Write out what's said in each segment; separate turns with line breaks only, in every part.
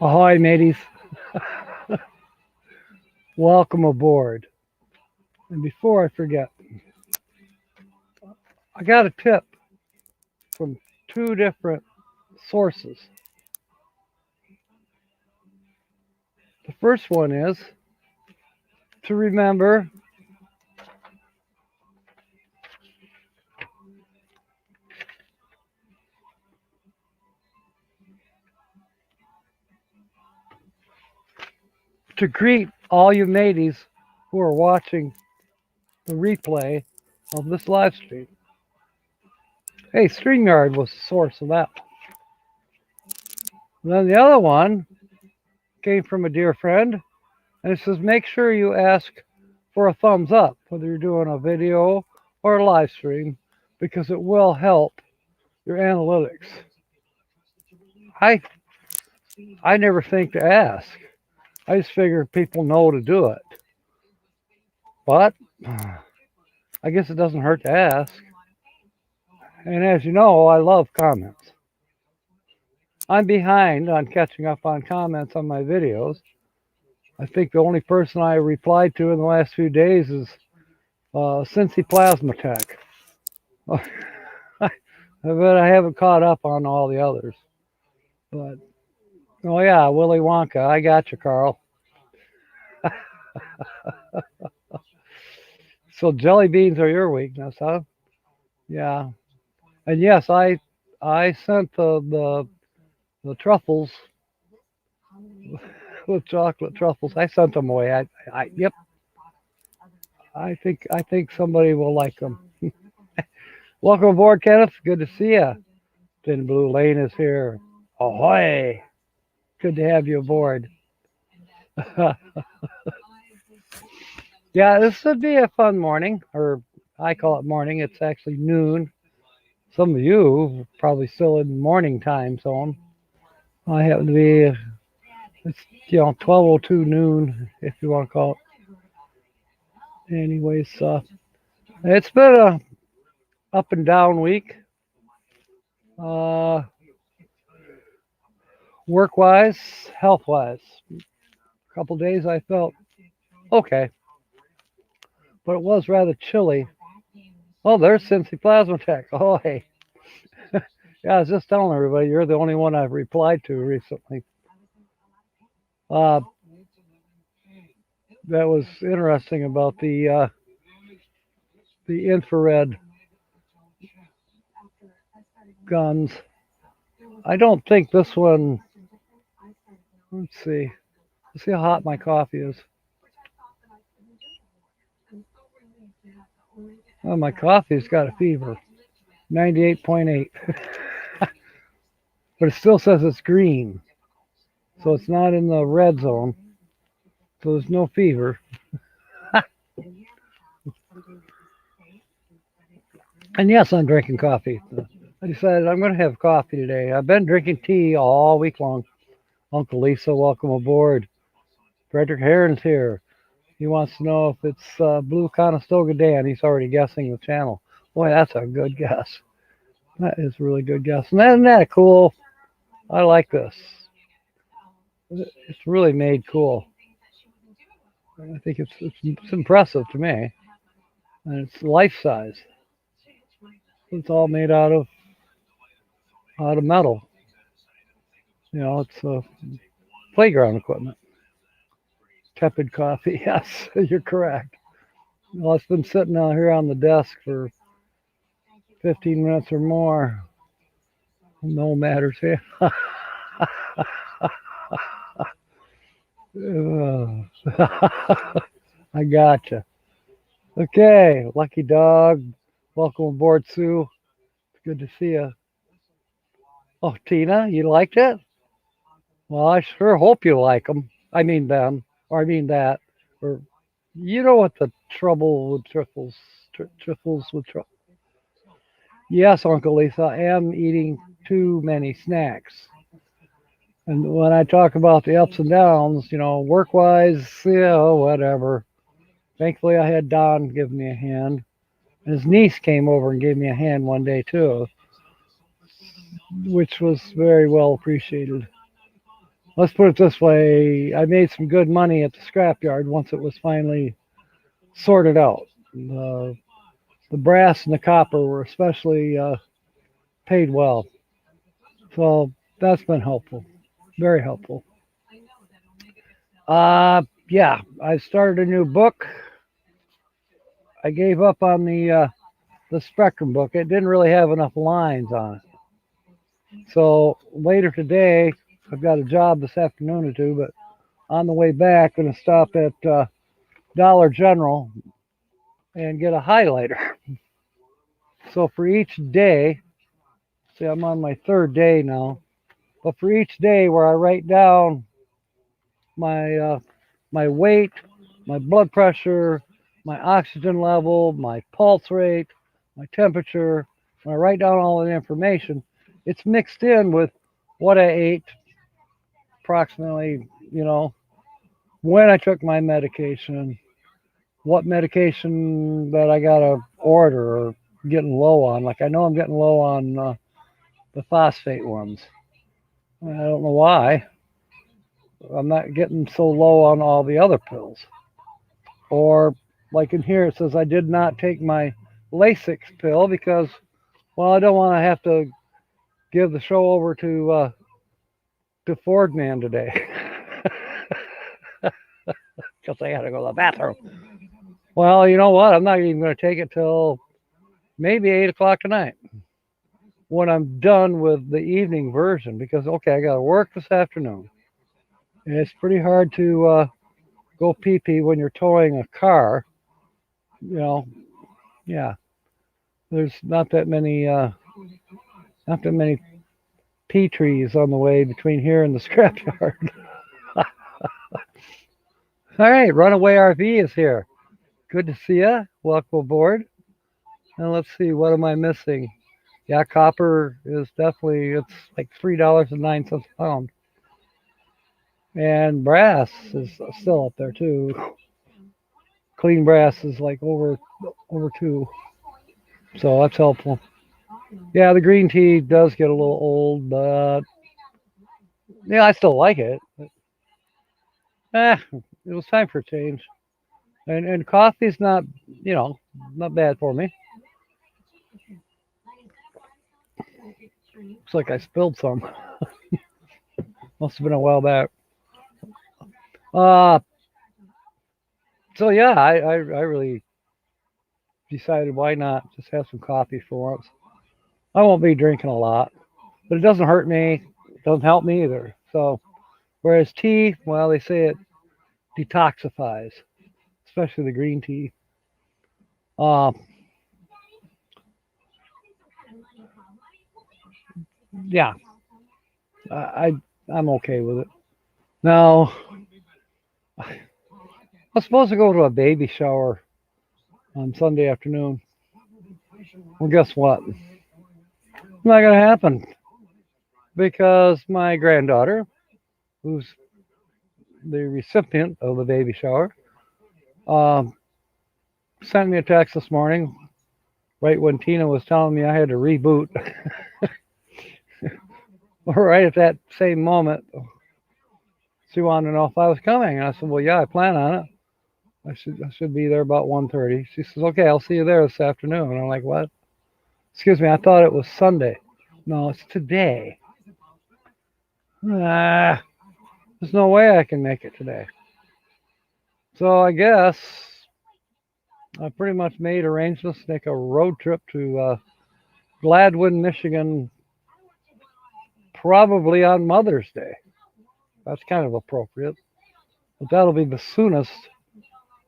Ahoy, mateys. Welcome aboard. And before I forget, I got a tip from two different sources. The first one is to remember to greet all you mateys who are watching the replay of this live stream. Hey, StreamYard was the source of that. And then the other one came from a dear friend, and it says make sure you ask for a thumbs up, whether you're doing a video or a live stream, because it will help your analytics. I never think to ask. I just figure people know to do it. But I guess it doesn't hurt to ask. And as you know, I love comments. I'm behind on catching up on comments on my videos. I think the only person I replied to in the last few days is Cincy Plasma Tech. But I haven't caught up on all the others. But oh yeah, Willy Wonka. I got you, Carl. So jelly beans are your weakness, huh? Yeah. And yes, I sent the truffles with chocolate truffles. I sent them away. Yep. I think somebody will like them. Welcome aboard, Kenneth. Good to see you. Thin Blue Lane is here. Ahoy! Good to have you aboard. Yeah, this would be a fun morning, or I call it morning. It's actually noon. Some of you probably still in morning time zone. I happen to be, it's 12:02 noon, if you want to call it. Anyways, it's been a up and down week. Work wise, health wise. A couple days I felt okay, but it was rather chilly. Oh, there's Cincy Plasma Tech. Oh, hey. Yeah, I was just telling everybody you're the only one I've replied to recently. That was interesting about the infrared guns. I don't think this one. Let's see. Let's see how hot my coffee is. Oh, my coffee's got a fever. 98.8. But it still says it's green. So it's not in the red zone. So there's no fever. And yes, I'm drinking coffee. I decided I'm going to have coffee today. I've been drinking tea all week long. Uncle Lisa, welcome aboard. Frederick Heron's here. He wants to know if it's Blue Conestoga Dan. He's already guessing the channel. Boy, that's a good guess. That is a really good guess. And isn't that cool? I like this. It's really made cool. I think it's impressive to me. And it's life size. It's all made out of metal. It's playground equipment. Tepid coffee. Yes, you're correct. Well, it's been sitting out here on the desk for 15 minutes or more. No matters here. I gotcha. Okay, Lucky Dog. Welcome aboard, Sue. It's good to see you. Oh, Tina, you liked it? Well, I sure hope you like them. I mean them, or I mean that. Or you know what the trouble with trifles with trouble. Yes, Uncle Lisa, I am eating too many snacks. And when I talk about the ups and downs, work wise, yeah, whatever. Thankfully, I had Don give me a hand. And his niece came over and gave me a hand one day too, which was very well appreciated. Let's put it this way: I made some good money at the scrapyard once it was finally sorted out. The brass and the copper were especially paid well, so that's been helpful, very helpful. Yeah, I started a new book. I gave up on the Spectrum book. It didn't really have enough lines on it. So later today, I've got a job this afternoon to do, but on the way back, going to stop at Dollar General and get a highlighter. So for each day, see, I'm on my third day now, but for each day where I write down my weight, my blood pressure, my oxygen level, my pulse rate, my temperature, when I write down all the information, it's mixed in with what I ate approximately, when I took my medication, what medication that I got to order or getting low on. Like I know I'm getting low on the phosphate ones. I don't know why. I'm not getting so low on all the other pills. Or like in here, it says I did not take my Lasix pill because, well, I don't want to have to give the show over to Fordman today because I got to go to the bathroom. Well, you know what? I'm not even going to take it till maybe 8 o'clock tonight when I'm done with the evening version because, okay, I got to work this afternoon. And it's pretty hard to go pee pee when you're towing a car. Yeah. There's not that many pea trees on the way between here and the scrapyard. All right, Runaway RV is here. Good to see you. Welcome aboard. And let's see, what am I missing? Yeah, copper is definitely, it's like $3.09 a pound. And brass is still up there too. Clean brass is like over 2. So that's helpful. Yeah, the green tea does get a little old, but yeah, I still like it. It was time for a change. And coffee's not, not bad for me. Looks like I spilled some. Must have been a while back. So yeah, I really decided why not just have some coffee for once. I won't be drinking a lot, but it doesn't hurt me. It doesn't help me either. So whereas tea, well, they say it detoxifies, especially the green tea. Uh, yeah, I'm okay with it. Now, I was supposed to go to a baby shower on Sunday afternoon. Well, guess what? Not gonna happen because my granddaughter, who's the recipient of the baby shower, sent me a text this morning right when Tina was telling me I had to reboot. Right at that same moment, she wanted to know if I was coming, and I said, "Well, yeah, I plan on it. I should be there about 1:30." She says, "Okay, I'll see you there this afternoon." And I'm like, "What? Excuse me, I thought it was Sunday." No, it's today. There's no way I can make it today. So I guess I pretty much made arrangements to make a road trip to Gladwin, Michigan, probably on Mother's Day. That's kind of appropriate. But that'll be the soonest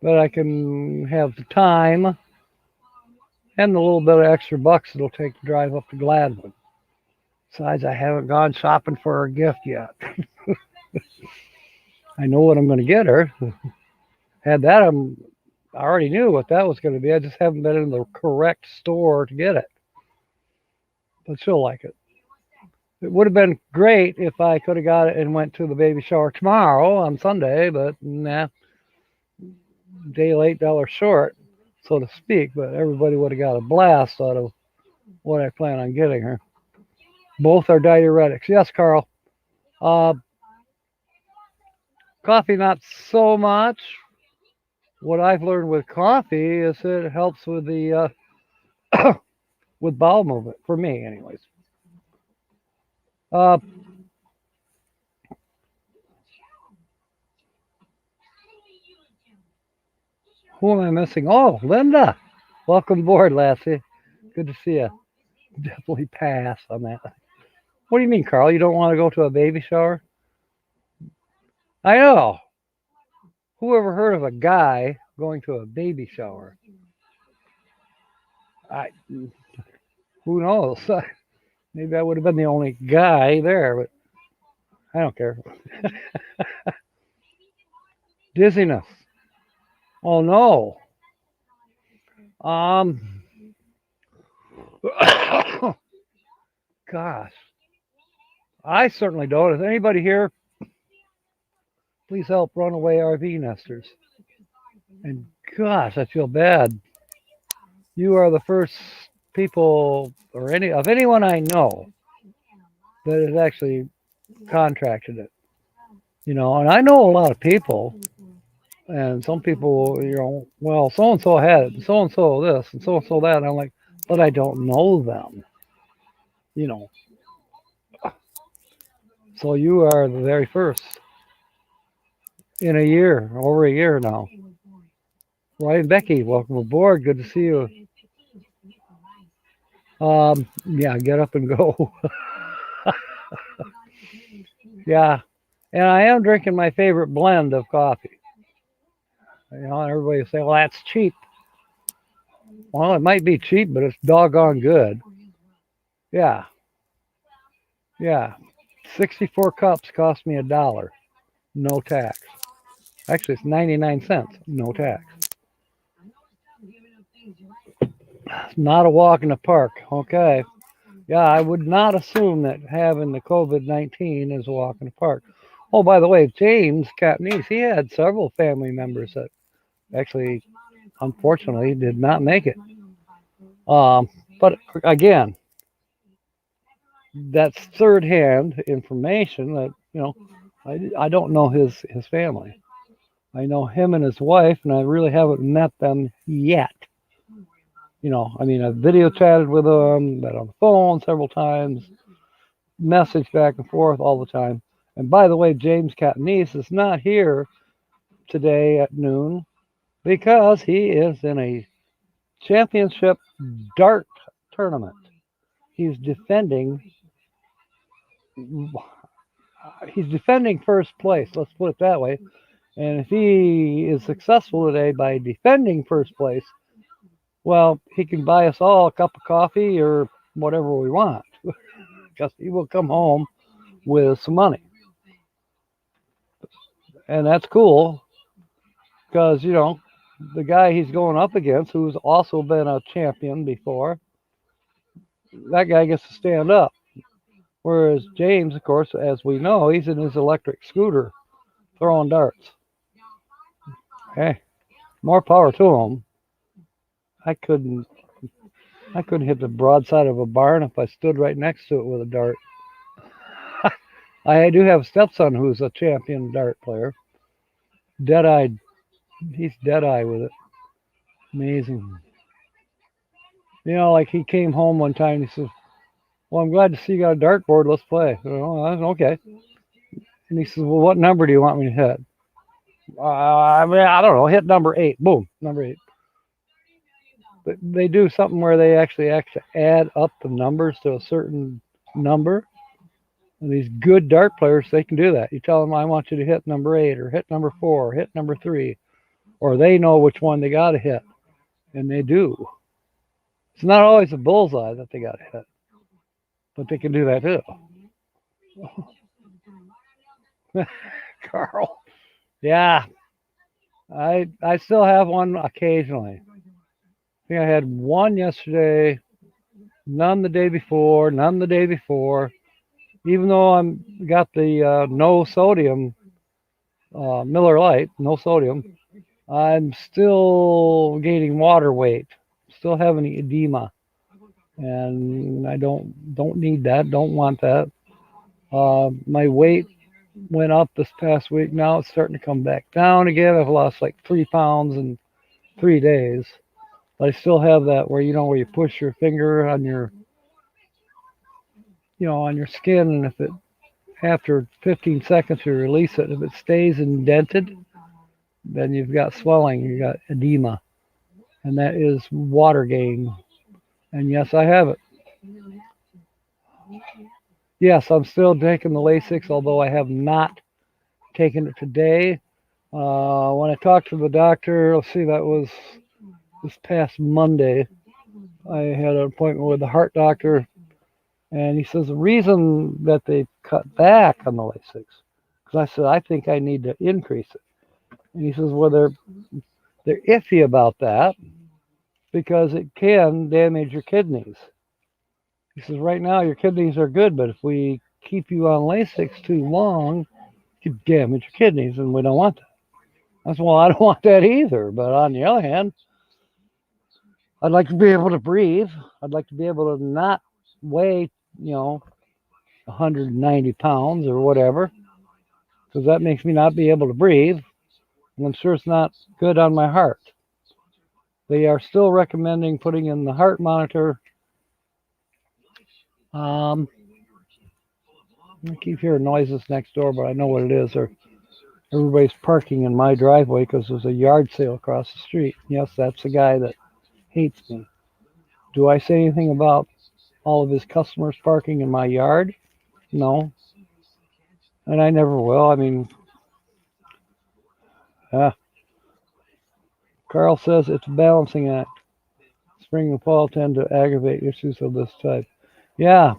that I can have the time and the little bit of extra bucks it'll take to drive up to Gladwin. Besides, I haven't gone shopping for her gift yet. I know what I'm going to get her. Had that, I already knew what that was going to be. I just haven't been in the correct store to get it. But she'll like it. It would have been great if I could have got it and went to the baby shower tomorrow on Sunday, but nah, day late, dollar short. so to speak, but everybody would have got a blast out of what I plan on getting her. Both are diuretics. Yes, Carl. Uh, Coffee, not so much. What I've learned with coffee is it helps with the with bowel movement for me, anyways. Uh, who am I missing? Oh, Linda. Welcome aboard, Lassie. Good to see you. Definitely pass on that. What do you mean, Carl? You don't want to go to a baby shower? I know. Who ever heard of a guy going to a baby shower? I, who knows? Maybe I would have been the only guy there, but I don't care. Dizziness. Oh no. Um. Gosh, I certainly don't. Is anybody here? Please help runaway RV nesters. And gosh, I feel bad. You are the first people, or anyone I know, that has actually contracted it. And I know a lot of people, and some people, well, so and so had it, so and so this, and so that. And I'm like, but I don't know them. You know. So you are the very first in a year, over a year now. Ryan Becky, welcome aboard. Good to see you. Yeah, get up and go. Yeah, and I am drinking my favorite blend of coffee. Everybody will say, well, that's cheap. Well, it might be cheap, but it's doggone good. Yeah, yeah. 64 cups cost me $1, no tax. Actually, it's 99 cents, no tax. It's not a walk in the park. Okay. Yeah, I would not assume that having the COVID-19 is a walk in the park. Oh, by the way, James Capnese, he had several family members that actually, unfortunately, did not make it. But again, that's third-hand information that, I don't know his family. I know him and his wife, and I really haven't met them yet. I've video chatted with them, met on the phone several times, message back and forth all the time. And by the way, James Capnese is not here today at noon because he is in a championship dart tournament. He's defending first place, let's put it that way. And if he is successful today by defending first place, well, he can buy us all a cup of coffee or whatever we want, because he will come home with some money. And that's cool, because, the guy he's going up against, who's also been a champion before, that guy gets to stand up. Whereas James, of course, as we know, he's in his electric scooter throwing darts. Hey, more power to him. I couldn't hit the broadside of a barn if I stood right next to it with a dart. I do have a stepson who's a champion dart player. Dead-eyed. He's dead-eye with it. Amazing. Like he came home one time and he says, well, I'm glad to see you got a dartboard. Let's play. Okay. And he says, well, what number do you want me to hit? I don't know. Hit number 8. Boom. Number 8. But they do something where they actually add up the numbers to a certain number. And these good dart players, they can do that. You tell them, I want you to hit number 8 or hit number 4 or hit number 3. Or they know which one they got to hit. And they do. It's not always a bullseye that they got to hit. But they can do that too. Carl. Yeah. I still have one occasionally. I think I had one yesterday, none the day before, none the day before. Even though got the no sodium Miller Lite, no sodium, I'm still gaining water weight, still having edema, and I don't need that, don't want that. My weight went up this past week. Now it's starting to come back down again. I've lost like 3 pounds in 3 days. But I still have that where where you push your finger on your on your skin, and if it after 15 seconds you release it, if it stays indented, then you've got swelling, you got edema, and that is water gain. And yes, I have it. Yes, I'm still taking the Lasix, although I have not taken it today. When I talked to the doctor, let's see, that was this past Monday. I had an appointment with the heart doctor, and he says the reason that they cut back on the Lasix, because I said I think I need to increase it, and he says well they're iffy about that because it can damage your kidneys. He says right now your kidneys are good, but if we keep you on Lasix too long, you damage your kidneys, and we don't want that. I said, well, I don't want that either. But on the other hand, I'd like to be able to breathe. I'd like to be able to not weigh, 190 pounds or whatever, because that makes me not be able to breathe. And I'm sure it's not good on my heart. They are still recommending putting in the heart monitor. I keep hearing noises next door, but I know what it is. Everybody's parking in my driveway because there's a yard sale across the street. Yes, that's the guy that hates me. Do I say anything about all of his customers parking in my yard? No. And I never will. I mean, Carl says it's a balancing act. Spring and fall tend to aggravate issues of this type. Yeah.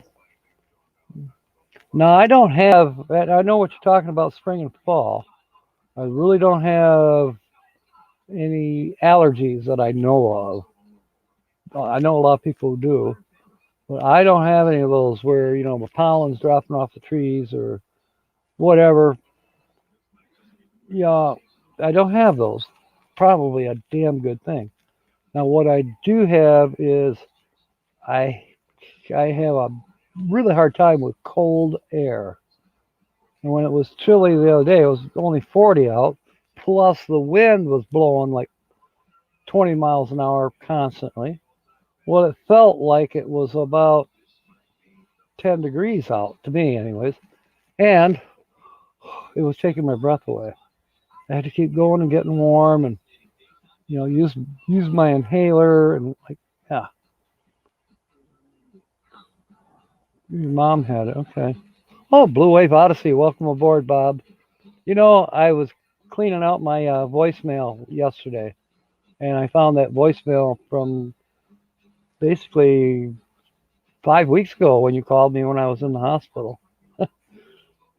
No, I don't have. I know what you're talking about, spring and fall. I really don't have any allergies that I know of. I know a lot of people who do, but I don't have any of those where the pollen's dropping off the trees or whatever. Yeah, I don't have those. Probably a damn good thing. Now, what I do have is I I have a really hard time with cold air. And when it was chilly the other day, it was only 40 out, plus the wind was blowing like 20 miles an hour constantly. Well, it felt like it was about 10 degrees out to me, anyways, and it was taking my breath away. I had to keep going and getting warm, and use my inhaler and like yeah. Your mom had it, okay. Oh, Blue Wave Odyssey, welcome aboard, Bob. I was cleaning out my voicemail yesterday, and I found that voicemail from basically 5 weeks ago when you called me when I was in the hospital.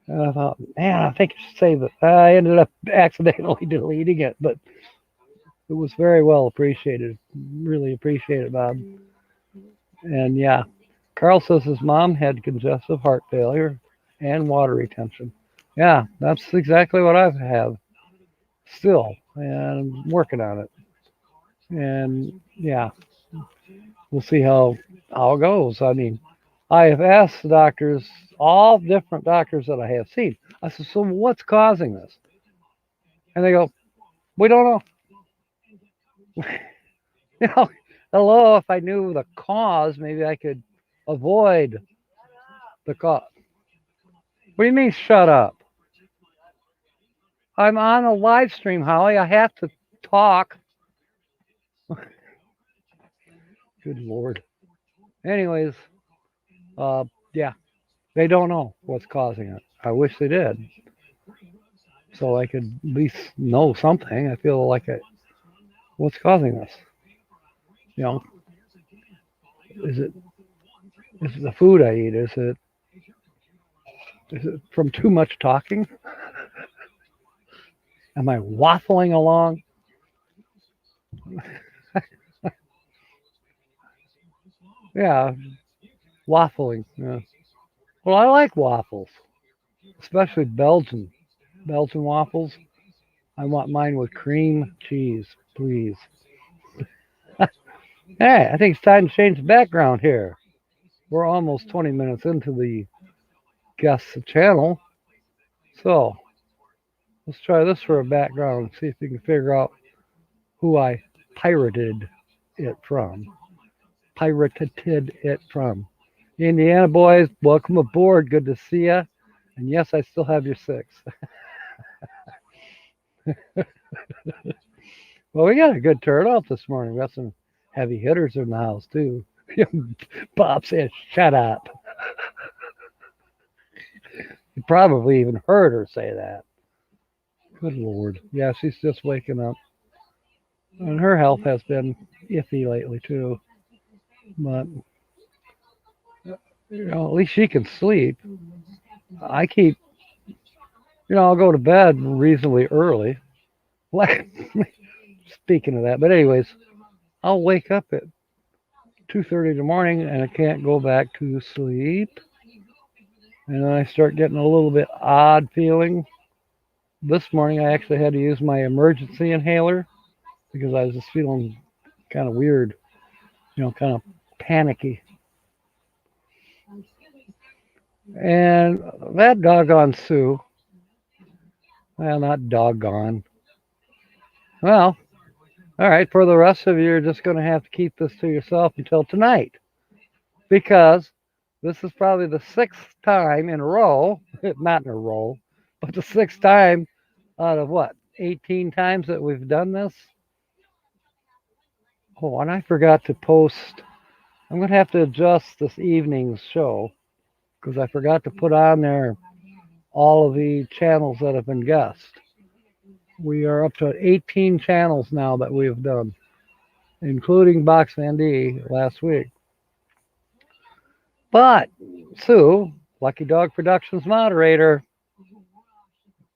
And I thought, man, I think I should save it. I ended up accidentally deleting it, but it was very well appreciated. Really appreciate it, Bob. And yeah, Carl says his mom had congestive heart failure and water retention. Yeah, that's exactly what I have still, and I'm working on it. And yeah, we'll see how it goes. I mean, I have asked the doctors, all different doctors that I have seen. I said, so what's causing this? And they go, we don't know. you know, hello, if I knew the cause, maybe I could avoid the cause. What do you mean, shut up? I'm on a live stream, Holly. I have to talk. Good Lord. Anyways, yeah, they don't know what's causing it. I wish they did, so I could at least know something. I feel like what's causing this? You know, is it the food I eat? Is it from too much talking? Am I waffling along? Yeah, waffling. Yeah. Well, I like waffles, especially Belgian waffles. I want mine with cream cheese, please. Hey, I think it's time to change the background here. We're almost 20 minutes into the guest channel. So let's try this for a background and see if we can figure out who I pirated it from. Pirated it from. Indiana boys, welcome aboard. Good to see you. And yes, I still have your 6. Well, we got a good turnout this morning. We got some heavy hitters in the house, too. Bob said, shut up. You probably even heard her say that. Good Lord. Yeah, she's just waking up. And her health has been iffy lately, too. But, at least she can sleep. I keep, I'll go to bed reasonably early. Like, speaking of that. But, anyways, I'll wake up at 2:30 in the morning and I can't go back to sleep. And then I start getting a little bit odd feeling. This morning I actually had to use my emergency inhaler because I was just feeling kind of weird, kind of panicky. And that doggone Sue, well, not doggone. Well, all right, for the rest of you, you're just going to have to keep this to yourself until tonight because this is probably the 6th time in a row, not in a row, but the 6th time out of what, 18 times that we've done this? Oh, and I forgot to post. I'm going to have to adjust this evening's show because I forgot to put on there all of the channels that have been guessed. We are up to 18 channels now that we have done, including Box Van D last week. But, Sue, Lucky Dog Productions moderator,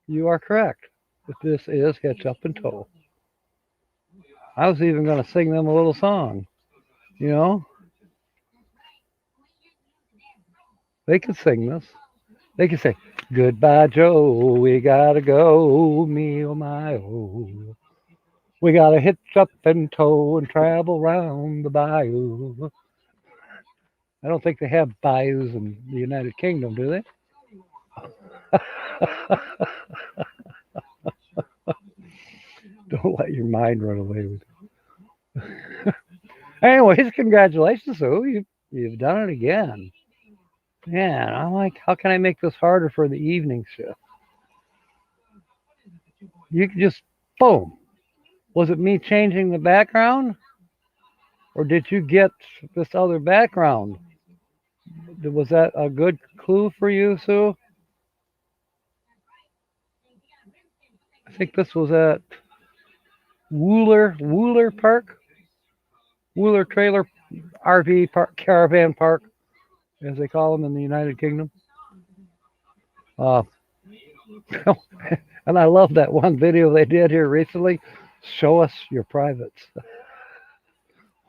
you are correct. This is Hitch Up and Tow. I was even going to sing them a little song. They could sing this. They could say, goodbye, Joe, we gotta go, me oh my oh. We gotta hitch up and tow and travel round the bayou. I don't think they have bayous in the United Kingdom, do they? Don't let your mind run away with you. Anyways, congratulations, Sue. You've done it again. Man, I'm like, how can I make this harder for the evening shift? You could just, boom. Was it me changing the background? Or did you get this other background? Was that a good clue for you, Sue? I think this was at Wooler Park, Wooler Trailer RV Park, Caravan Park, as they call them in the United Kingdom. And I love that one video they did here recently. Show us your privates.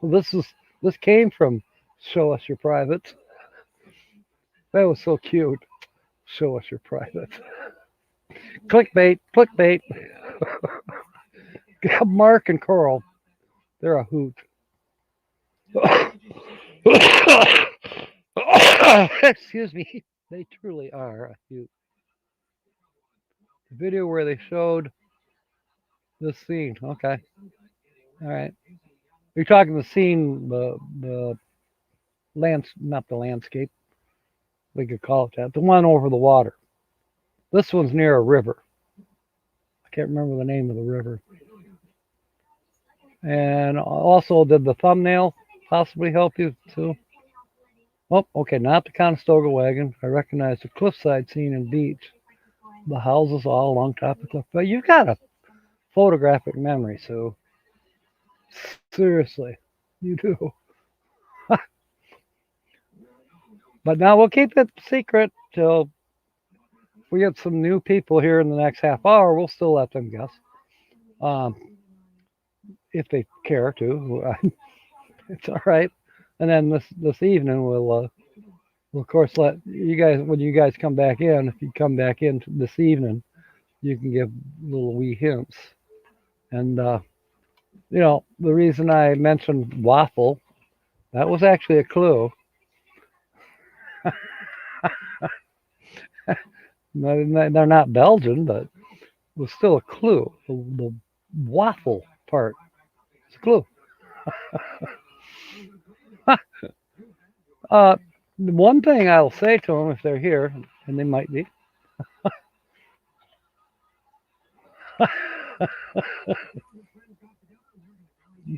Well, this came from Show Us Your Privates. That was so cute. Show us your privates. Clickbait. Mark and Coral, they're a hoot. Excuse me. They truly are a hoot. The video where they showed this scene. Okay. All right. You're talking the scene, the not the landscape. We could call it that. The one over the water. This one's near a river. I can't remember the name of the river. And also, did the thumbnail possibly help you too? Oh, okay, not the Conestoga wagon. I recognize the cliffside scene and beach. The houses all along top of the cliff. But you've got a photographic memory, Sue. Seriously, you do. But now we'll keep it secret till we get some new people here in the next half hour. We'll still let them guess. If they care to. It's all right. And then this evening we'll of course let you guys, when you guys come back in, if you come back in this evening, you can give little wee hints. And the reason I mentioned waffle, that was actually a clue. They're not Belgian, but it was still a clue. The waffle part is a clue. One thing I'll say to them if they're here, and they might be,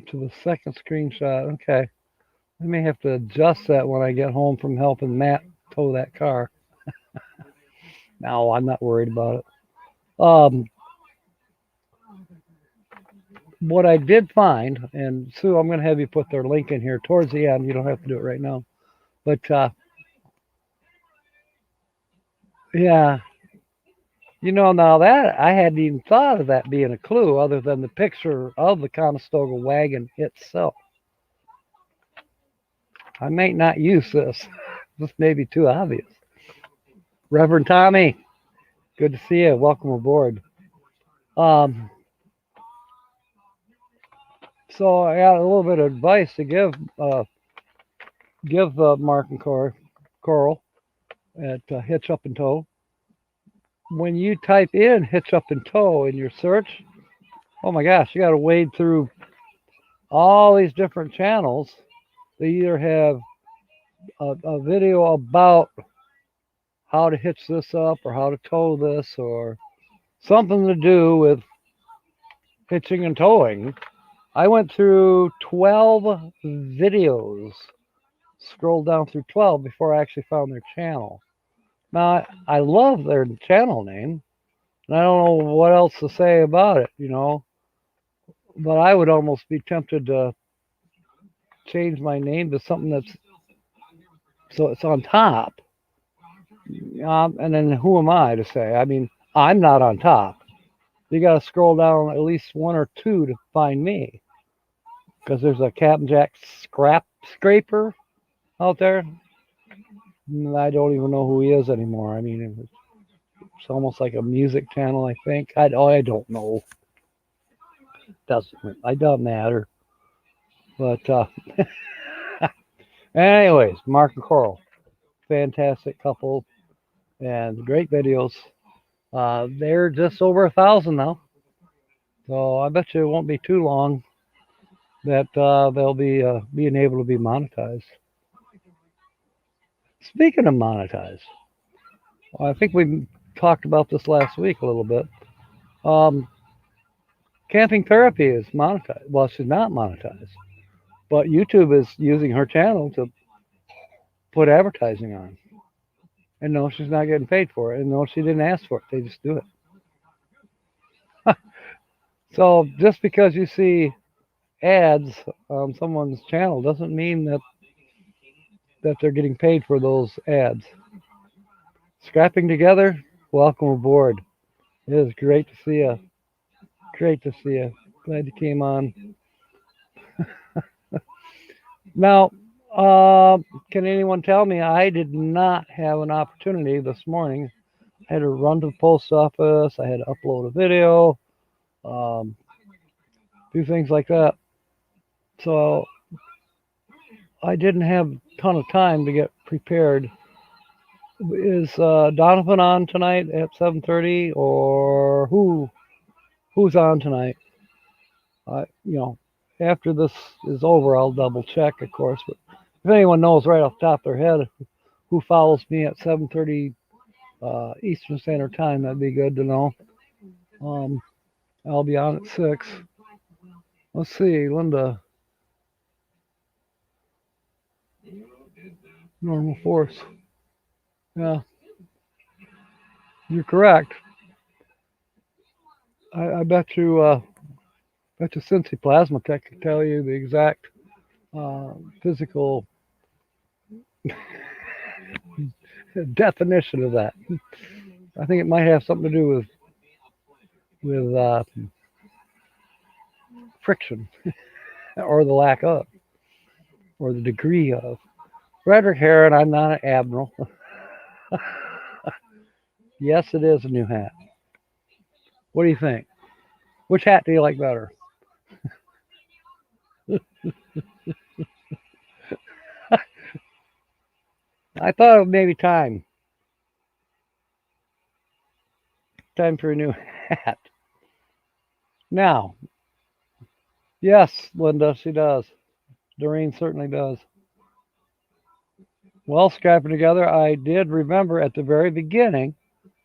to the second screenshot. Okay, I may have to adjust that when I get home from helping Matt tow that car. No, I'm not worried about it. What I did find, and Sue, I'm going to have you put their link in here towards the end. You don't have to do it right now. But yeah, now that I hadn't even thought of that being a clue other than the picture of the Conestoga wagon itself. I may not use this. This may be too obvious. Reverend Tommy, good to see you. Welcome aboard. So I got a little bit of advice to give Mark and Coral at Hitch Up and Tow. When you type in Hitch Up and Tow in your search, oh my gosh, you got to wade through all these different channels. They either have a video about how to hitch this up or how to tow this or something to do with hitching and towing. I went through 12 videos, scrolled down through 12 before I actually found their channel. Now, I love their channel name, and I don't know what else to say about it, but I would almost be tempted to change my name to something that's so it's on top. And then who am I to say? I mean, I'm not on top. You got to scroll down at least one or two to find me, because there's a Captain Jack scraper out there. I don't even know who he is anymore. I mean, it's almost like a music channel, I think. I don't know. It doesn't matter. But anyways, Mark and Coral, fantastic couple and great videos. They're just over 1,000 now, so I bet you it won't be too long that they'll be being able to be monetized. Speaking of monetized, I think we talked about this last week a little bit. Camping Therapy is monetized. Well, she's not monetized, but YouTube is using her channel to put advertising on. And no, she's not getting paid for it. And no, she didn't ask for it. They just do it. So just because you see ads on someone's channel doesn't mean that they're getting paid for those ads. Scrapping Together, welcome aboard. It is great to see you. Great to see you. Glad you came on. Now, can anyone tell me? I did not have an opportunity this morning. I had to run to the post office. I had to upload a video, do things like that. So I didn't have a ton of time to get prepared. Is Donovan on tonight at 7:30, or who's on tonight? After this is over, I'll double check, of course. But if anyone knows right off the top of their head who follows me at 7:30 Eastern Standard Time, that'd be good to know. I'll be on at 6. Let's see, Linda. Normal force. Yeah, you're correct. I bet you Cincy Plasma Tech can tell you the exact physical definition of that. I think it might have something to do with friction, or the lack of, or the degree of. Frederick Heron, I'm not an admiral. Yes, it is a new hat. What do you think? Which hat do you like better? I thought it was maybe time for a new hat. Now, yes, Linda, she does. Doreen certainly does. Well, scrapping together, I did remember at the very beginning,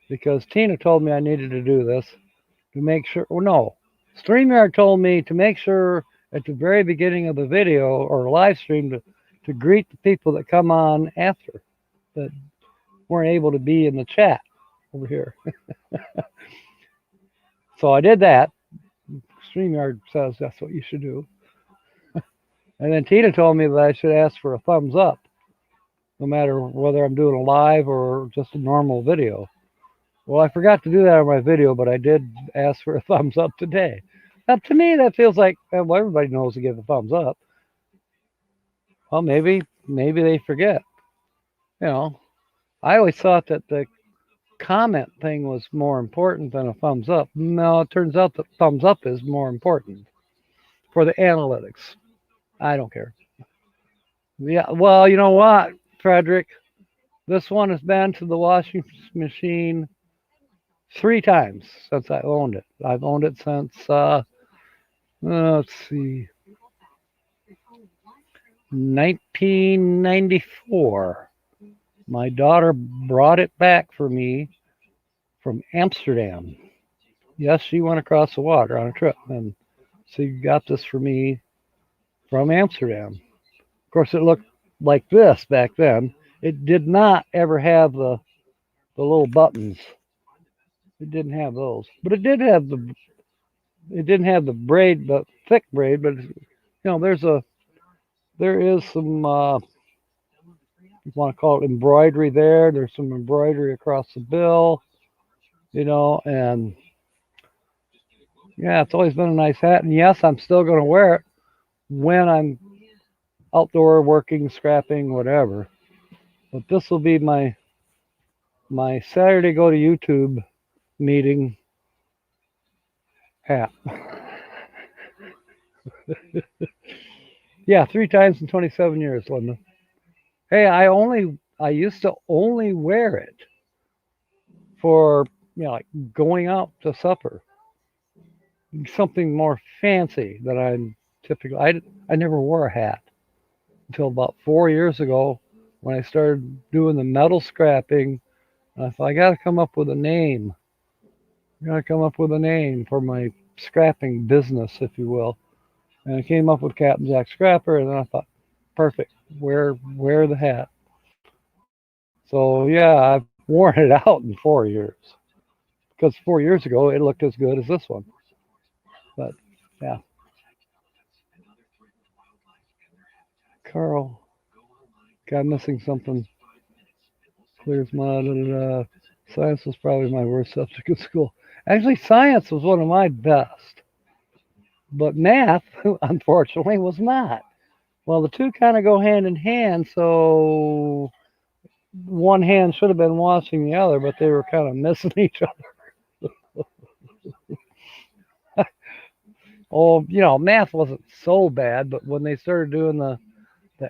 because Tina told me I needed to do this to make sure. Well, no, StreamYard told me to make sure at the very beginning of the video or live stream to greet the people that come on after that weren't able to be in the chat over here. So I did that. StreamYard says that's what you should do. And then Tina told me that I should ask for a thumbs up, no matter whether I'm doing a live or just a normal video. Well, I forgot to do that on my video, but I did ask for a thumbs up today. Now, to me, that feels like, well, everybody knows to give a thumbs up. Well, maybe they forget. You know, I always thought that the comment thing was more important than a thumbs up. No, it turns out that thumbs up is more important for the analytics. I don't care. Yeah, well, you know what, Frederick? This one has been to the washing machine 3 times since I owned it. I've owned it since, let's see, 1994. My daughter brought it back for me from Amsterdam. Yes, she went across the water on a trip, and she got this for me from Amsterdam. Of course, it looked like this back then. It did not ever have the little buttons. It didn't have those, but it did have the. It didn't have the braid, the thick braid. But there is some. You want to call it embroidery there. There's some embroidery across the bill. And yeah, it's always been a nice hat. And yes, I'm still going to wear it when I'm outdoor working, scrapping, whatever. But this will be my Saturday go to YouTube meeting hat. Yeah, 3 times in 27 years, Linda. Hey, I used to only wear it for like going out to supper, something more fancy that I'm typically. I never wore a hat until about 4 years ago when I started doing the metal scrapping. And I thought I got to come up with a name. I got to come up with a name for my scrapping business, if you will. And I came up with Captain Jack Scrapper, and then I thought, perfect, wear the hat. So yeah, I've worn it out in 4 years. Because 4 years ago, it looked as good as this one. But yeah. Carl, God, missing something. Clears mud. Science was probably my worst subject in school. Actually, science was one of my best. But math, unfortunately, was not. Well, the two kind of go hand in hand, so one hand should have been washing the other, but they were kind of missing each other. Oh, math wasn't so bad, but when they started doing the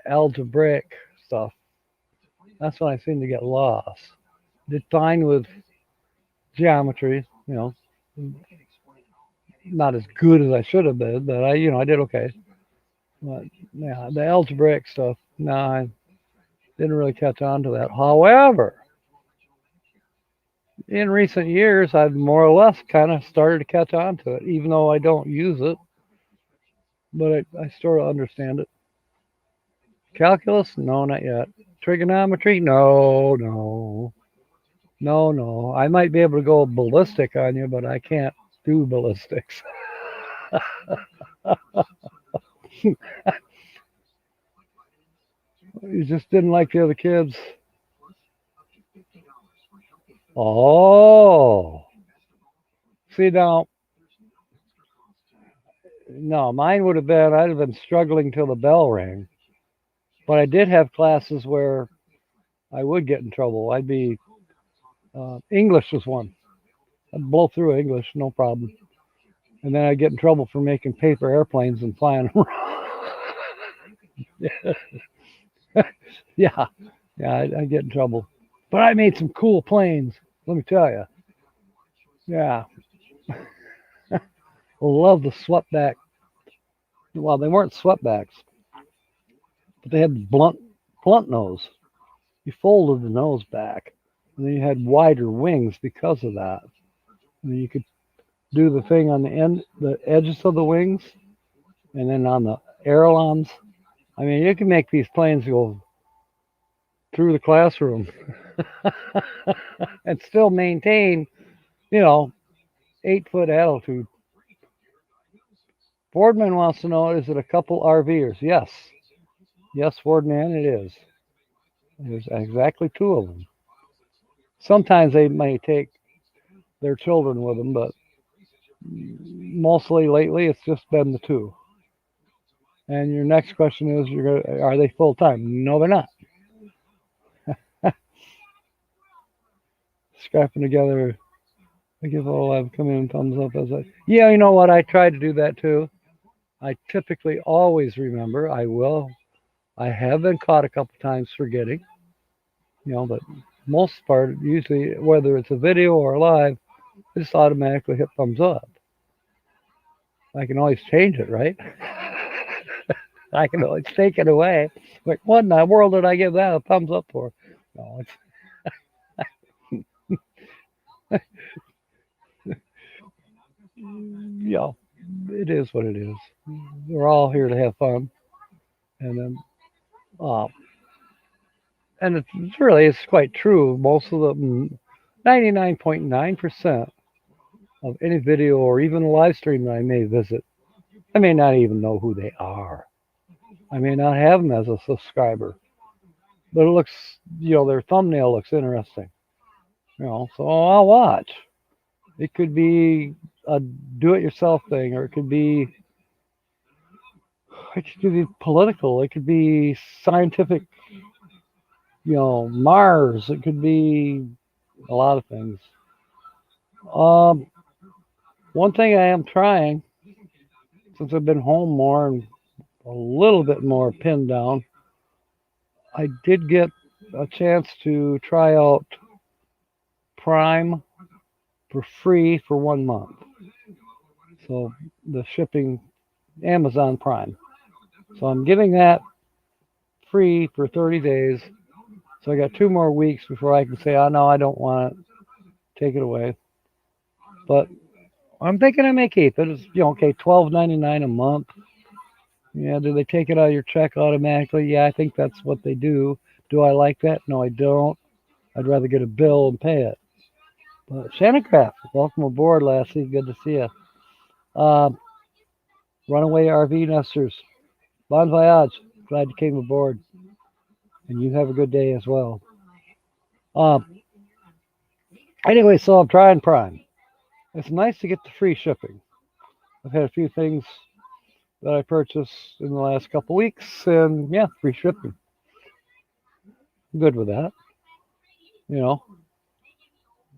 algebraic stuff, that's when I seemed to get lost. Did fine with geometry, not as good as I should have been, but I did okay. But yeah, the algebraic stuff, no, I didn't really catch on to that. However, in recent years, I've more or less kind of started to catch on to it, even though I don't use it. But I sort of understand it. Calculus? No, not yet. Trigonometry? No. I might be able to go ballistic on you, but I can't do ballistics. You just didn't like the other kids. Oh. See now. No, mine would have been, I'd have been struggling till the bell rang. But I did have classes where I would get in trouble. I'd be, English was one. I'd blow through English, no problem. And then I'd get in trouble for making paper airplanes and flying around. Yeah, yeah, I'd get in trouble. But I made some cool planes, let me tell you. Yeah, I love the swept back. Well, they weren't swept backs, but they had blunt nose. You folded the nose back, and then you had wider wings because of that. And then you could do the thing on the end, the edges of the wings, and then on the ailerons. I mean, you can make these planes go through the classroom and still maintain, you know, 8 foot altitude. Fordman wants to know, is it a couple RVers? Yes. Yes, Fordman, it is. There's exactly two of them. Sometimes they may take their children with them, but mostly lately it's just been the two. And your next question is, are they full time? No, they're not. Scrapping together. I give all I've come in thumbs up as I. Yeah, you know what? I try to do that too. I typically always remember. I will. I have been caught a couple times forgetting. But most part, usually whether it's a video or live, I just automatically hit thumbs up. I can always change it, right? I can always take it away. Like, what in the world did I give that a thumbs up for? No, it's yeah, it is what it is. We're all here to have fun, and then, uh, and it's quite true. Most of the 99.9% of any video or even a live stream that I may visit, I may not even know who they are. I may not have them as a subscriber, but it looks, their thumbnail looks interesting. So I'll watch. It could be a do-it-yourself thing, or it could be political. It could be scientific. Mars. It could be a lot of things. One thing I am trying, since I've been home more and a little bit more pinned down, I did get a chance to try out Prime for free for 1 month. So the shipping, Amazon Prime. So I'm giving that free for 30 days. So I got 2 more weeks before I can say, oh no, I don't want it. Take it away. But I'm thinking I may keep it. It's okay, $12.99 a month. Yeah, do they take it out of your check automatically? Yeah, I think that's what they do. Do I like that? No, I don't. I'd rather get a bill and pay it. But Shannon Craft, welcome aboard, Lassie. Good to see you. Runaway RV Nesters, bon voyage. Glad you came aboard. And you have a good day as well. Anyway, so I'm trying Prime. It's nice to get the free shipping. I've had a few things that I purchased in the last couple weeks, and yeah, free shipping. I'm good with that.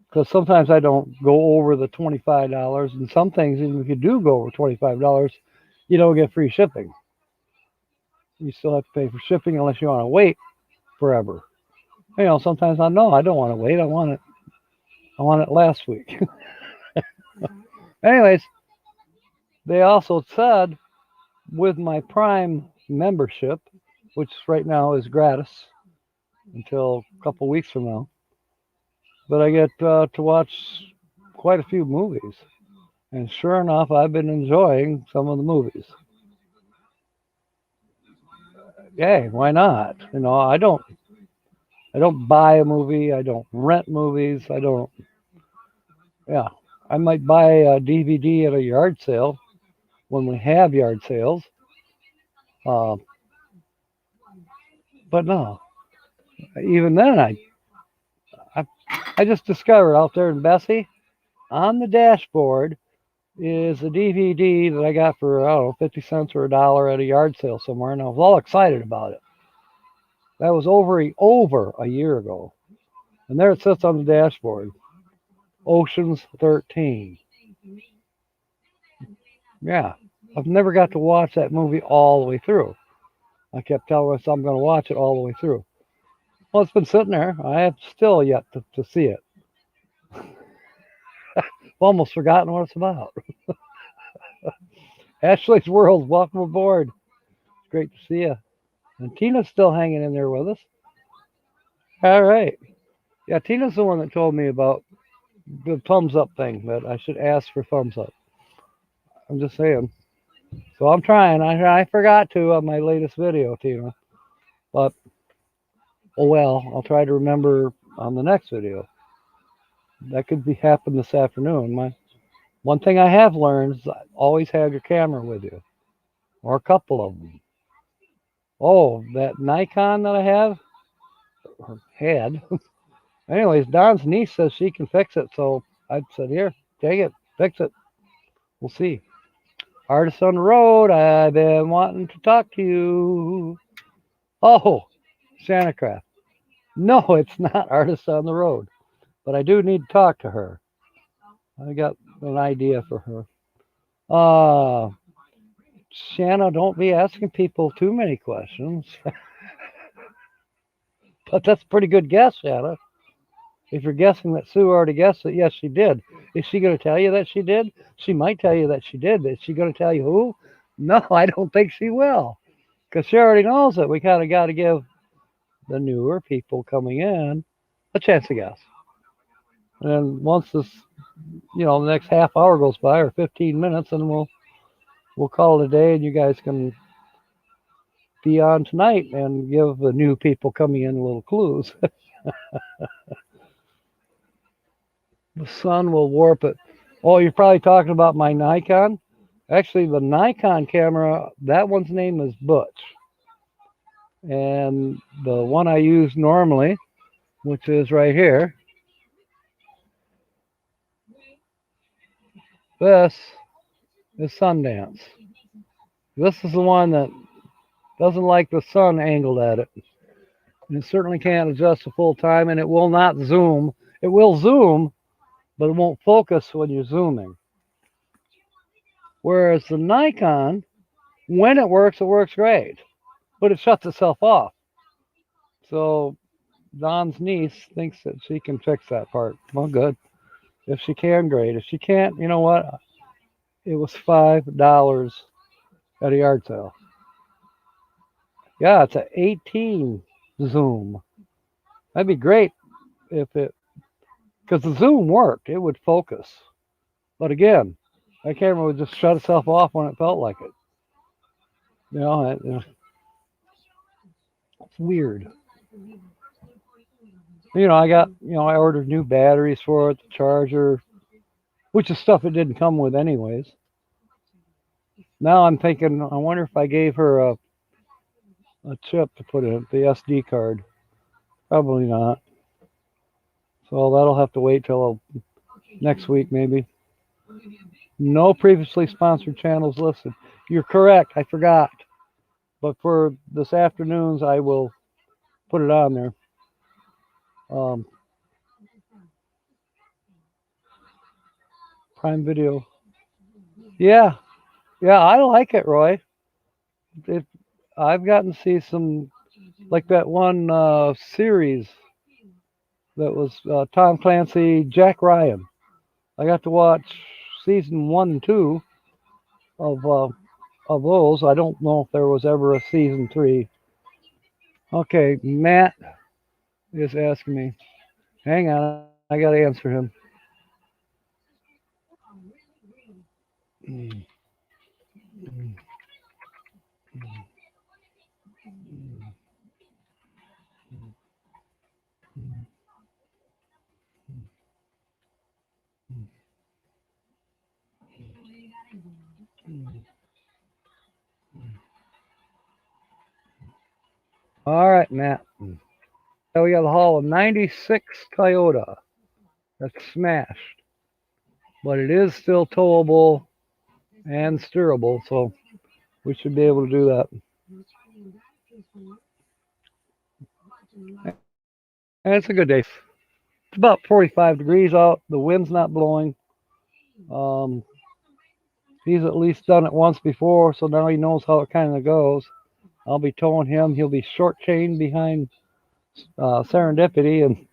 Because sometimes I don't go over the $25, and some things, even if you do go over $25, you don't get free shipping. You still have to pay for shipping unless you want to wait forever. Sometimes I know I don't want to wait. I want it last week. Anyways, they also said with my Prime membership, which right now is gratis until a couple weeks from now, but I get to watch quite a few movies. And sure enough, I've been enjoying some of the movies. Yay, why not? I don't buy a movie. I don't rent movies. I might buy a DVD at a yard sale when we have yard sales. But no, even then, I just discovered out there in Bessie, on the dashboard is a DVD that I got for, I don't know, 50 cents or $1 at a yard sale somewhere, and I was all excited about it. That was over a year ago. And there it sits on the dashboard. Ocean's 13. Yeah, I've never got to watch that movie all the way through. I kept telling myself I'm going to watch it all the way through. Well, it's been sitting there. I have still yet to see it. I've almost forgotten what it's about. Ashley's World, welcome aboard. It's great to see you. And Tina's still hanging in there with us. All right. Yeah, Tina's the one that told me about the thumbs up thing, that I should ask for thumbs up. I'm just saying. So I'm trying. I forgot to on my latest video, Tina. But, oh well, I'll try to remember on the next video. That could be happen this afternoon. One thing I have learned is always have your camera with you, or a couple of them. Oh, that Nikon that I have, or had. Anyways, Don's niece says she can fix it, so I said, here, take it, fix it. We'll see. Artist on the road, I've been wanting to talk to you. Oh, Santacraft. No, it's not Artist on the Road, but I do need to talk to her. I got an idea for her. Shanna, don't be asking people too many questions. But that's a pretty good guess, Shanna. If you're guessing that Sue already guessed it, yes, she did. Is she going to tell you that she did? She might tell you that she did, but is she going to tell you who? No, I don't think she will, because she already knows it. We kind of got to give the newer people coming in a chance to guess. And then once this, the next half hour goes by, or 15 minutes, and we'll call it a day, and you guys can be on tonight and give the new people coming in little clues. The sun will warp it. Oh, you're probably talking about my Nikon. Actually, the Nikon camera, that one's name is Butch. And the one I use normally, which is right here, this is Sundance. This is the one that doesn't like the sun angled at it. And it certainly can't adjust to full time, and it will not zoom. It will zoom, but it won't focus when you're zooming. Whereas the Nikon, when it works great, but it shuts itself off. So Don's niece thinks that she can fix that part. Well, good. If she can, great. If she can't, you know what? It was $5 at a yard sale. Yeah, it's an 18 zoom. That'd be great if because the zoom worked. It would focus. But again, that camera would just shut itself off when it felt like it. It's weird. I ordered new batteries for it, the charger, which is stuff it didn't come with anyways. Now I'm thinking, I wonder if I gave her a chip to put in the SD card. Probably not. So that'll have to wait till next week maybe. No previously sponsored channels listed. You're correct. I forgot. But for this afternoon's, I will put it on there. Prime Video. Yeah, I like it, Roy. I've gotten to see some, like that one series that was Tom Clancy, Jack Ryan. I got to watch season 1 and 2 of those. I don't know if there was ever a season 3. Okay, Matt is asking me. Hang on, I got to answer him. All right, Matt. So we got a haul of 96 Toyota. That's smashed. But it is still towable and steerable, so we should be able to do that. And it's a good day. It's about 45 degrees out. The wind's not blowing. He's at least done it once before, so now he knows how it kind of goes. I'll be towing him. He'll be short chained behind Serendipity,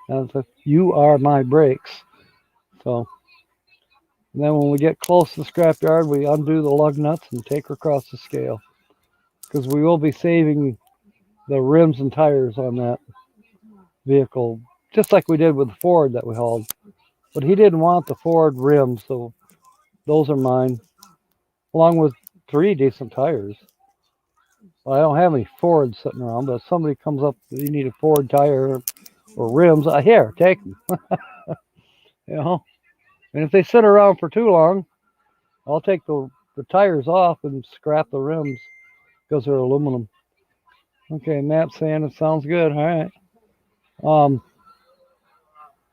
and so you are my brakes. So and then when we get close to the scrapyard, we undo the lug nuts and take her across the scale, because we will be saving the rims and tires on that vehicle, just like we did with the Ford that we hauled. But he didn't want the Ford rims, so those are mine, along with 3 decent tires. Well, I don't have any Fords sitting around, but if somebody comes up, you need a Ford tire or rims, here, take them. You know, and if they sit around for too long, I'll take the tires off and scrap the rims because they're aluminum. Okay, Matt saying it sounds good. All right.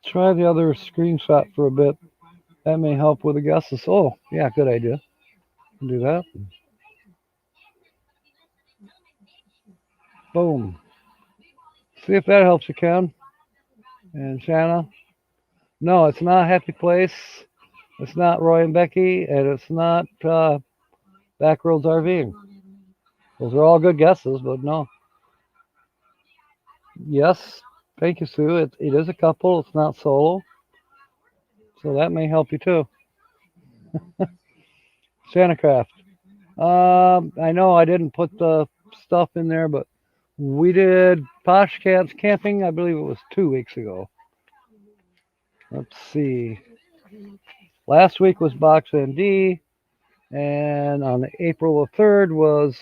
Try the other screenshot for a bit. That may help with the guesses. Oh, yeah, good idea. Do that. Boom. See if that helps you, Ken and Shanna. No, it's not Happy Place. It's not Roy and Becky, and it's not Backroads RVing. Those are all good guesses, but no. Yes, thank you, Sue. It is a couple. It's not solo, so that may help you too. Santacraft. I know I didn't put the stuff in there, but we did Posh Cats camping. I believe it was 2 weeks ago. Let's see. Last week was Box ND, and on April the 3rd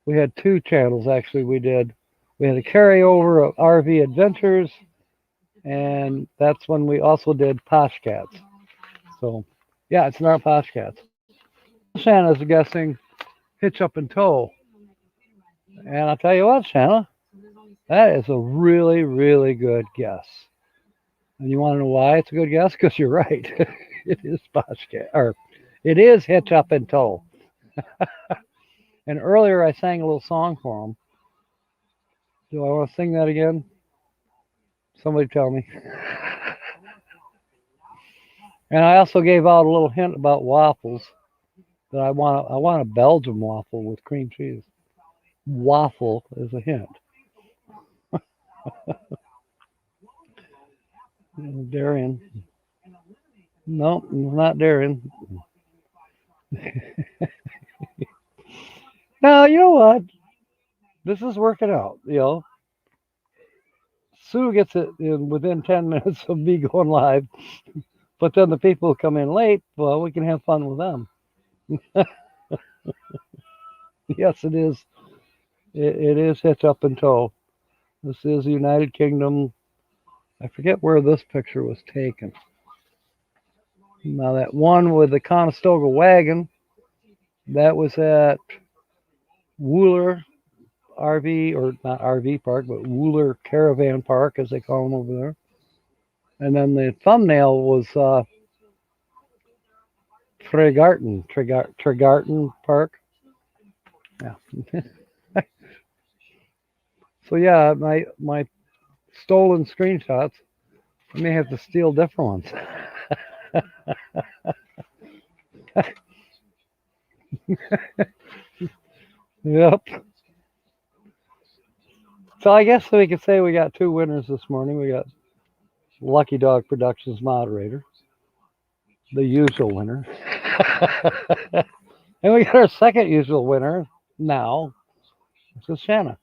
we had 2 channels actually. We had a carryover of RV Adventures, and that's when we also did Posh Cats. So yeah, it's not Posh Cats. Shanna's guessing Hitch Up and Tow. And I'll tell you what, Shanna, that is a really, really good guess. And you want to know why it's a good guess? Because you're right. It is Posh Cat, or it is Hitch Up and Tow. And earlier I sang a little song for him. Do I want to sing that again? Somebody tell me. And I also gave out a little hint about waffles. That I want a Belgian waffle with cream cheese. Waffle is a hint. Darian. No, not Darian. Now, you know what? This is working out, Sue gets it within 10 minutes of me going live. But then the people who come in late, well, we can have fun with them. Yes, it is. It is Hitch Up and Tow. This is the United Kingdom. I forget where this picture was taken. Now that one with the Conestoga wagon, that was at Wooler RV, or not RV Park, but Wooler Caravan Park, as they call them over there. And then the thumbnail was Tregarten Park. Yeah. So yeah, my stolen screenshots, I may have to steal different ones. Yep. So I guess we could say we got 2 winners this morning. We got Lucky Dog Productions moderator, the usual winner. And we got our second usual winner now. This is Shanna.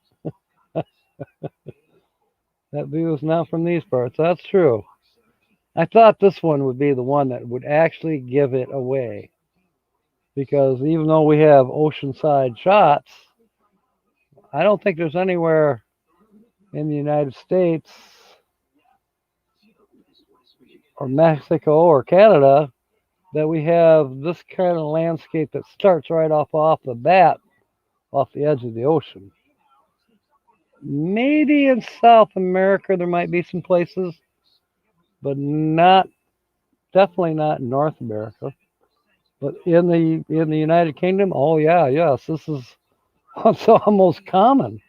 That view is now from these parts. That's true. I thought this one would be the one that would actually give it away. Because even though we have oceanside shots, I don't think there's anywhere in the United States or Mexico or Canada that we have this kind of landscape that starts right off the bat, off the edge of the ocean. Maybe in South America there might be some places, but definitely not in North America. But in the United Kingdom, oh yeah, yes, this is what's almost common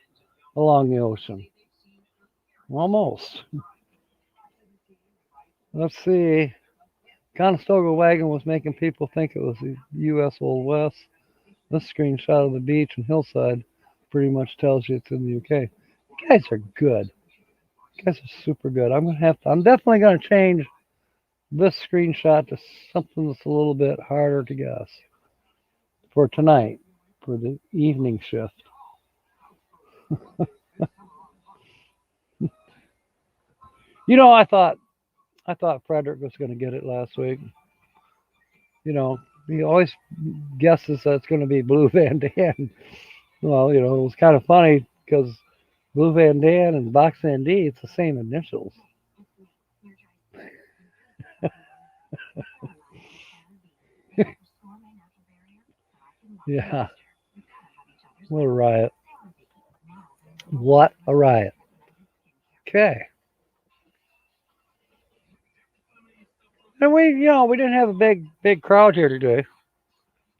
along the ocean. Almost. Let's see. Conestoga wagon was making people think it was the U.S. Old West. This screenshot of the beach and hillside pretty much tells you it's in the UK. You guys are good. You guys are super good. I'm definitely gonna change this screenshot to something that's a little bit harder to guess for tonight, for the evening shift. I thought Frederick was going to get it last week. He always guesses that it's going to be Blue Van Dan. Well, it was kind of funny because Blue Van Dan and Box Van D, it's the same initials. Yeah. What a riot. What a riot. Okay. And we didn't have a big crowd here today.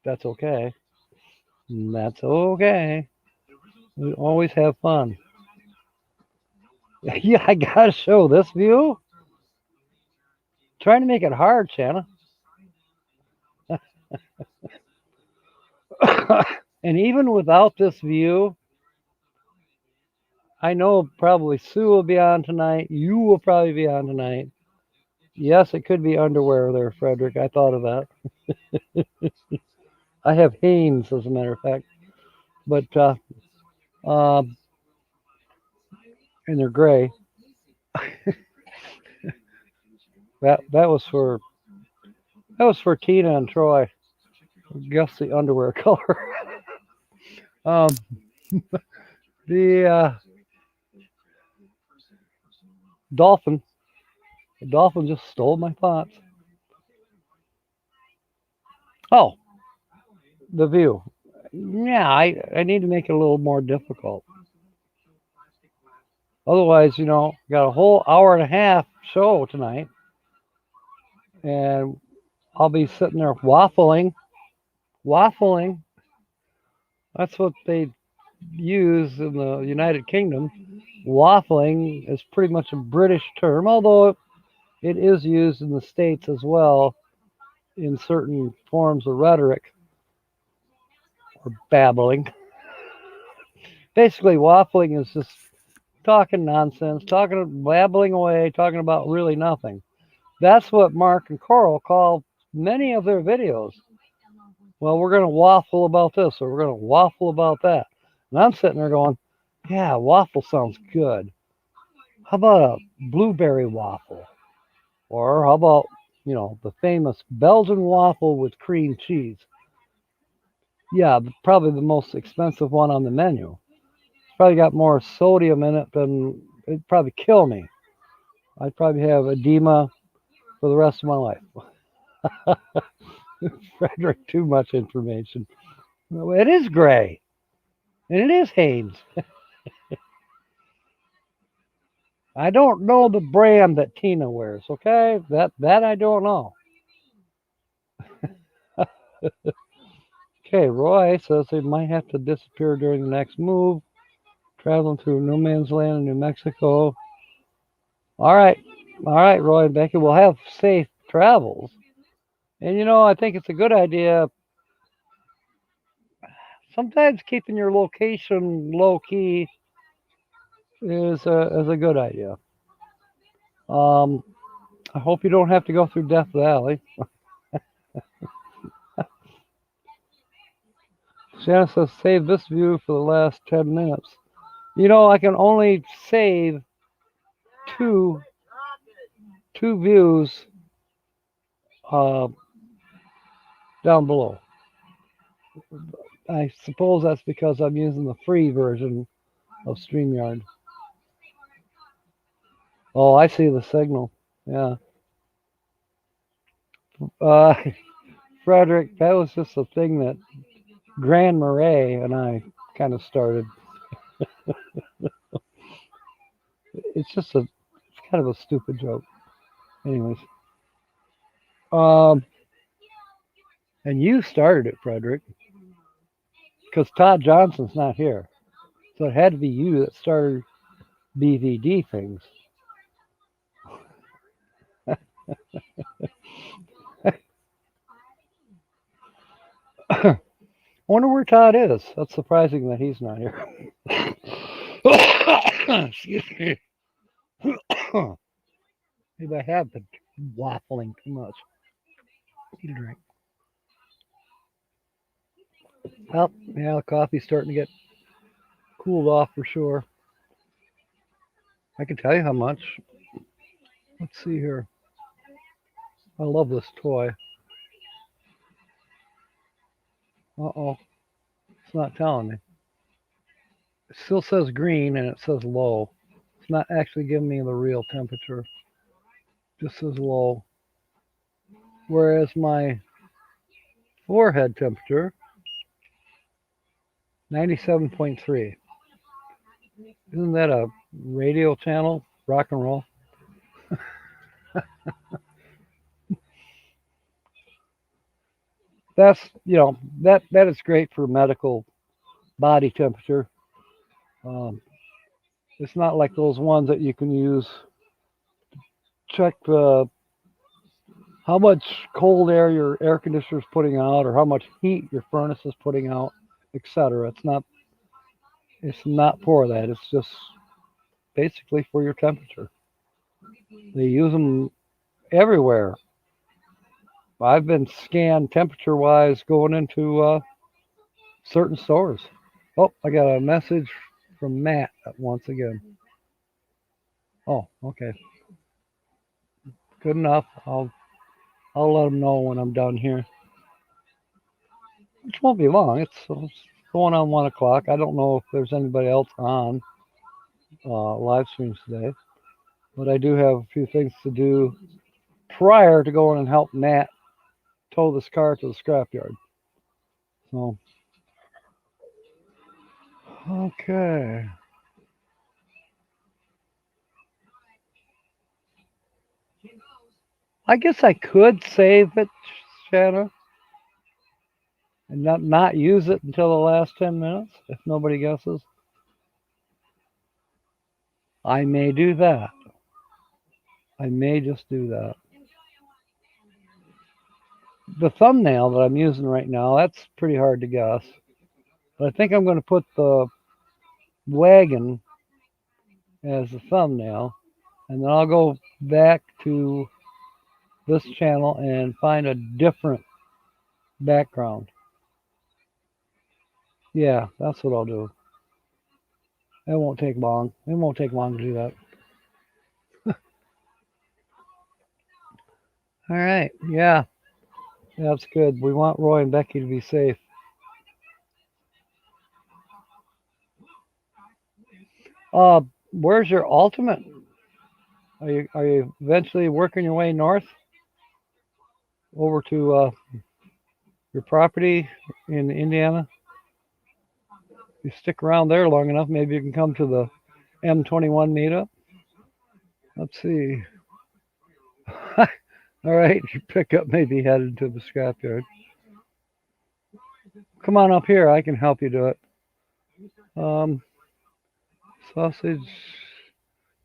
That's okay. That's okay. We always have fun. Yeah, I gotta show this view. Trying to make it hard, Shanna. And even without this view, I know probably Sue will be on tonight. You will probably be on tonight. Yes, it could be underwear there, Frederick. I thought of that. I have Hanes, as a matter of fact, but and they're gray. that was for Tina and Troy. Guess the underwear color. um, the dolphin. The dolphin just stole my thoughts. Oh, the view. Yeah, I need to make it a little more difficult. Otherwise, got a whole hour and a half show tonight, and I'll be sitting there waffling. That's what they use in the United Kingdom. Waffling is pretty much a British term, although it is used in the States as well in certain forms of rhetoric or babbling. Basically, waffling is just talking nonsense, babbling away, talking about really nothing. That's what Mark and Coral call many of their videos. Well, we're going to waffle about this, or we're going to waffle about that. And I'm sitting there going, yeah, waffle sounds good. How about a blueberry waffle? Or how about, the famous Belgian waffle with cream cheese? Yeah, probably the most expensive one on the menu. It's probably got more sodium in it than it'd probably kill me. I'd probably have edema for the rest of my life. Frederick, too much information. It is gray. And it is Hanes. I don't know the brand that Tina wears, okay? That I don't know. Okay, Roy says they might have to disappear during the next move. Traveling through no man's land in New Mexico. All right, Roy and Becky, we'll have safe travels. And I think it's a good idea. Sometimes keeping your location low key is a good idea. I hope you don't have to go through Death Valley. Shanna says, save this view for the last 10 minutes. I can only save two views down below. I suppose that's because I'm using the free version of StreamYard. Oh, I see the signal. Yeah. Frederick, that was just a thing that Grand Marais and I kind of started. It's kind of a stupid joke. Anyways. And you started it, Frederick, because Todd Johnson's not here. So it had to be you that started BVD things. Wonder where Todd is. That's surprising that he's not here. Excuse me. Maybe I have been waffling too much. Need a drink. Oh, yeah, the coffee's starting to get cooled off for sure. I can tell you how much. Let's see here. I love this toy. Uh-oh. It's not telling me. It still says green and it says low. It's not actually giving me the real temperature. It just says low. Whereas my forehead temperature, 97.3. Isn't that a radio channel? Rock and roll? That's, that is great for medical body temperature. It's not like those ones that you can use. Check how much cold air your air conditioner is putting out, or how much heat your furnace is putting out, etc. It's not for that. It's just basically for your temperature. They use them everywhere. I've been scanned temperature-wise going into certain stores. Oh, I got a message from Matt once again. Oh, okay. Good enough. I'll let him know when I'm done here. Which won't be long. It's going on 1 o'clock. I don't know if there's anybody else on live streams today, but I do have a few things to do prior to going and help Matt tow this car to the scrapyard. So, okay. I guess I could save it, Shanna, and not use it until the last 10 minutes if nobody guesses. I may do that. I may just do that. The thumbnail that I'm using right now, that's pretty hard to guess. But I think I'm going to put the wagon as the thumbnail, and then I'll go back to this channel and find a different background. Yeah, that's what I'll do. It won't take long. It won't take long to do that. All right. Yeah, that's good. We want Roy and Becky to be safe. Where's your ultimate? Are you eventually working your way north over to your property in Indiana? If you stick around there long enough, maybe you can come to the M21 meetup. Let's see. All right, your pickup may be headed to the scrapyard. Come on up here. I can help you do it. Sausage.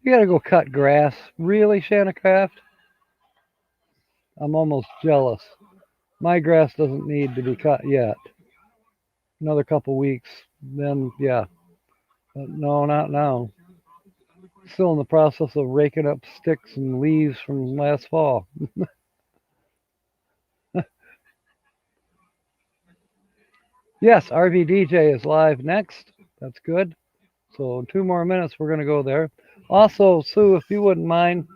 You gotta go cut grass. Really, Shanna Craft? I'm almost jealous. My grass doesn't need to be cut yet. Another couple weeks, then yeah. But no, not now. Still in the process of raking up sticks and leaves from last fall. Yes, RV DJ is live next. That's good. So in 2 more minutes, we're going to go there. Also, Sue, if you wouldn't mind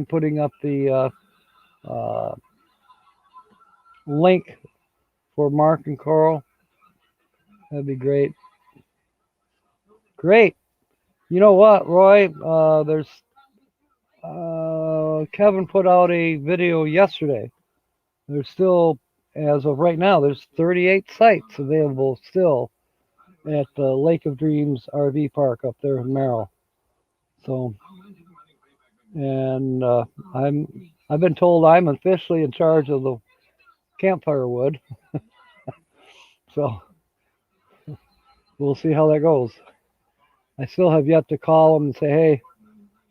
putting up the link for Mark and Carl, that'd be great. Great. You know what, Roy? There's Kevin put out a video yesterday. There's still, as of right now, there's 38 sites available still at the Lake of Dreams RV Park up there in Merrill. So, and I've been told I'm officially in charge of the campfire wood. So we'll see how that goes. I still have yet to call them and say, hey,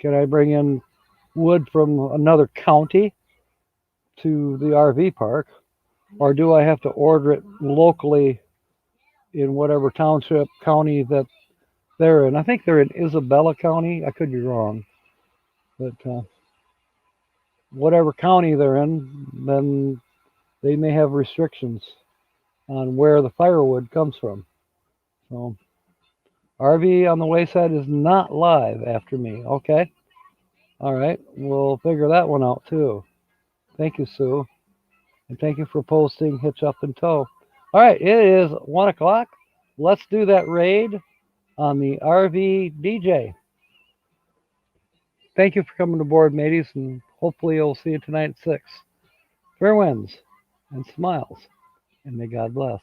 can I bring in wood from another county to the RV park? Or do I have to order it locally in whatever township, county that they're in? I think they're in Isabella County. I could be wrong. But whatever county they're in, then they may have restrictions on where the firewood comes from. So RV on the Wayside is not live after me. Okay. All right. We'll figure that one out too. Thank you, Sue. And thank you for posting Hitch Up and Tow. All right. It is 1 o'clock. Let's do that raid on the RV DJ. Thank you for coming aboard, mateys, and hopefully you'll see you tonight at 6. Fair winds and smiles, and may God bless.